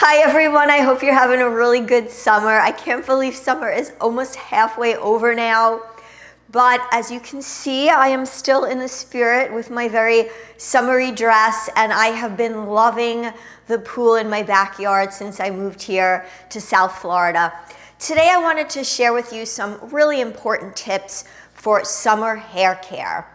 Hi everyone, I hope you're having a really good summer. I can't believe summer is almost halfway over now. But as you can see, I am still in the spirit with my very summery dress, and I have been loving the pool in my backyard since I moved here to South Florida. Today I wanted to share with you some really important tips for summer hair care.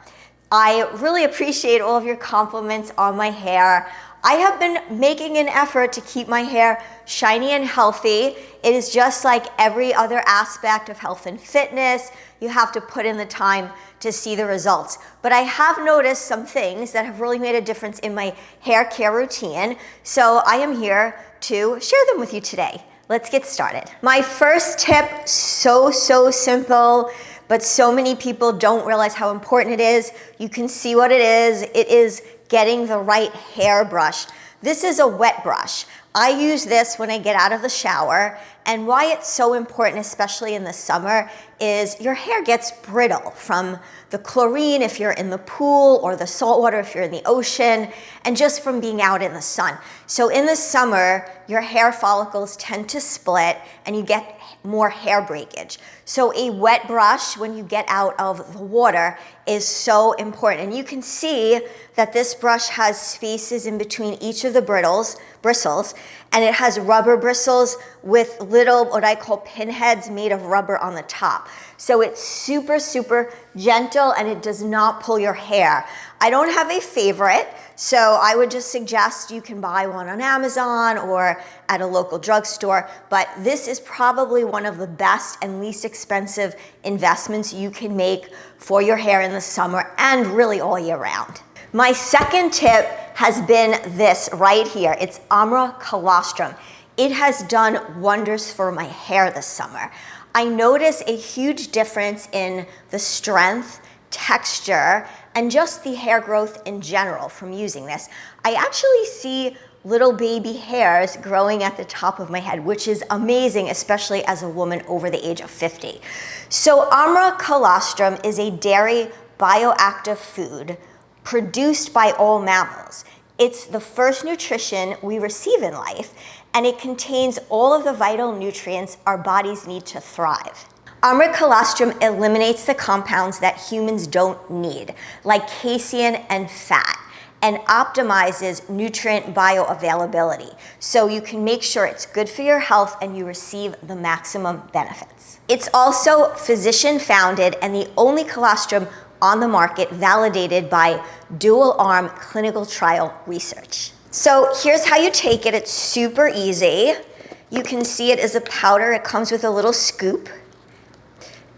I really appreciate all of your compliments on my hair. I have been making an effort to keep my hair shiny and healthy. It is just like every other aspect of health and fitness. You have to put in the time to see the results. But I have noticed some things that have really made a difference in my hair care routine. So I am here to share them with you today. Let's get started. My first tip, so simple, but so many people don't realize how important it is. You can see what it is. It is getting the right hairbrush. This is a wet brush. I use this when I get out of the shower, and why it's so important, especially in the summer, is your hair gets brittle from the chlorine if you're in the pool, or the salt water if you're in the ocean, and just from being out in the sun. So in the summer, your hair follicles tend to split and you get more hair breakage. So a wet brush when you get out of the water is so important. And you can see that this brush has spaces in between each of the bristles, and it has rubber bristles with little, what I call pinheads made of rubber on the top. So it's super gentle and it does not pull your hair. I don't have a favorite, so I would just suggest you can buy one on Amazon or at a local drugstore, but this is probably one of the best and least expensive investments you can make for your hair in the summer and really all year round. My second tip has been this right here. It's armracolostrum. It has done wonders for my hair this summer. I notice a huge difference in the strength, texture, and just the hair growth in general from using this. I actually see little baby hairs growing at the top of my head, which is amazing, especially as a woman over the age of 50. So armracolostrum is a dairy bioactive food produced by all mammals. It's the first nutrition we receive in life, and it contains all of the vital nutrients our bodies need to thrive. Armracolostrum eliminates the compounds that humans don't need, like casein and fat, and optimizes nutrient bioavailability. So you can make sure it's good for your health and you receive the maximum benefits. It's also physician founded and the only colostrum on the market validated by dual-arm clinical trial research. So here's how you take it. It's super easy. You can see it as a powder. It comes with a little scoop.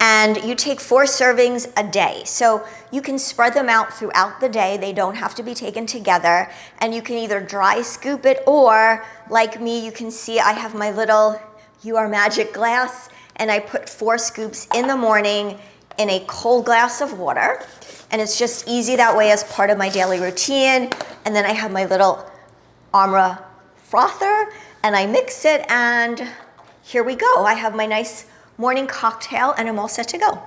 And you take 4 servings a day. So you can spread them out throughout the day. They don't have to be taken together. And you can either dry scoop it, or like me, you can see I have my little You Are Magic glass, and I put 4 scoops in the morning in a cold glass of water. And it's just easy that way as part of my daily routine. And then I have my little Armra frother, and I mix it, and here we go. I have my nice morning cocktail, and I'm all set to go.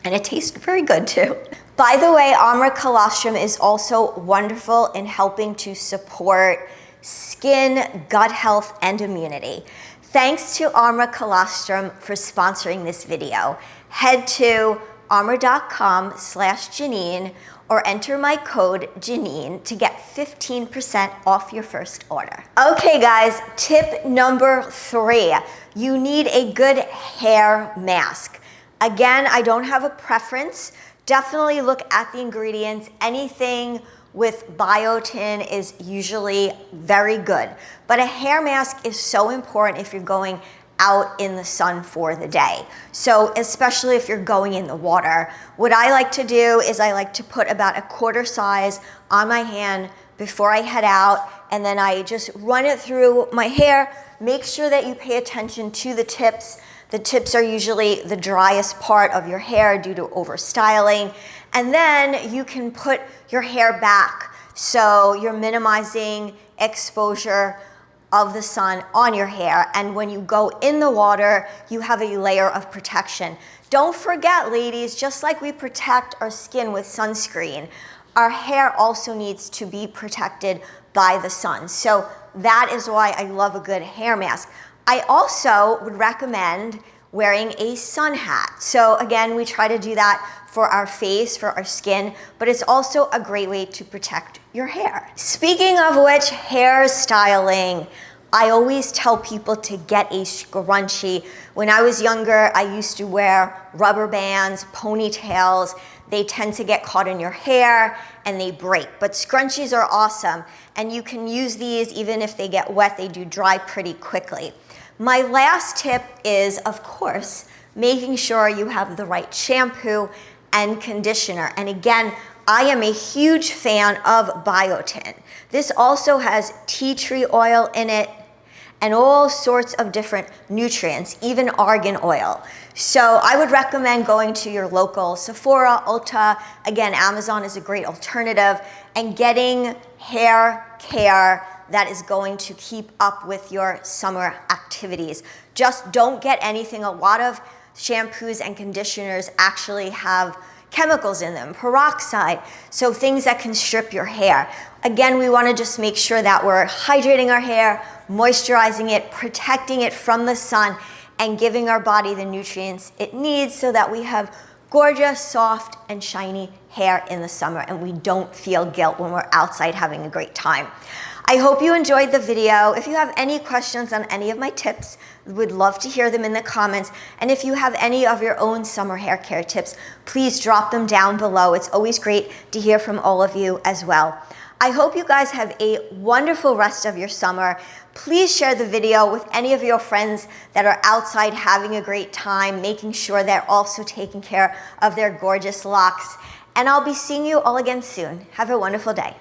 And it tastes very good too. By the way, armracolostrum is also wonderful in helping to support skin, gut health, and immunity. Thanks to armracolostrum for sponsoring this video. Head to armra.com/Janine or enter my code Janine to get 15% off your first order. Okay guys, tip number 3. You need a good hair mask. Again, I don't have a preference. Definitely look at the ingredients. Anything with biotin is usually very good. But a hair mask is so important if you're going out in the sun for the day. So especially if you're going in the water. What I like to do is I like to put about a quarter size on my hand before I head out, and then I just run it through my hair. Make sure that you pay attention to the tips. The tips are usually the driest part of your hair due to overstyling. And then you can put your hair back so you're minimizing exposure of the sun on your hair, and when you go in the water, you have a layer of protection. Don't forget, ladies, just like we protect our skin with sunscreen, our hair also needs to be protected by the sun. So that is why I love a good hair mask. I also would recommend wearing a sun hat. So again, we try to do that for our face, for our skin, but it's also a great way to protect your hair. Speaking of which, hair styling. I always tell people to get a scrunchie. When I was younger, I used to wear rubber bands, ponytails. They tend to get caught in your hair and they break, but scrunchies are awesome. And you can use these even if they get wet, they do dry pretty quickly. My last tip is, of course, making sure you have the right shampoo and conditioner. And again, I am a huge fan of biotin. This also has tea tree oil in it and all sorts of different nutrients, even argan oil. So I would recommend going to your local Sephora, Ulta, again, Amazon is a great alternative, and getting hair care that is going to keep up with your summer activities. Just don't get anything. A lot of shampoos and conditioners actually have chemicals in them, peroxide, so things that can strip your hair. Again, we want to just make sure that we're hydrating our hair, moisturizing it, protecting it from the sun, and giving our body the nutrients it needs so that we have gorgeous, soft, and shiny hair in the summer, and we don't feel guilt when we're outside having a great time. I hope you enjoyed the video. If you have any questions on any of my tips, would love to hear them in the comments. And if you have any of your own summer hair care tips, please drop them down below. It's always great to hear from all of you as well. I hope you guys have a wonderful rest of your summer. Please share the video with any of your friends that are outside having a great time, making sure they're also taking care of their gorgeous locks. And I'll be seeing you all again soon. Have a wonderful day.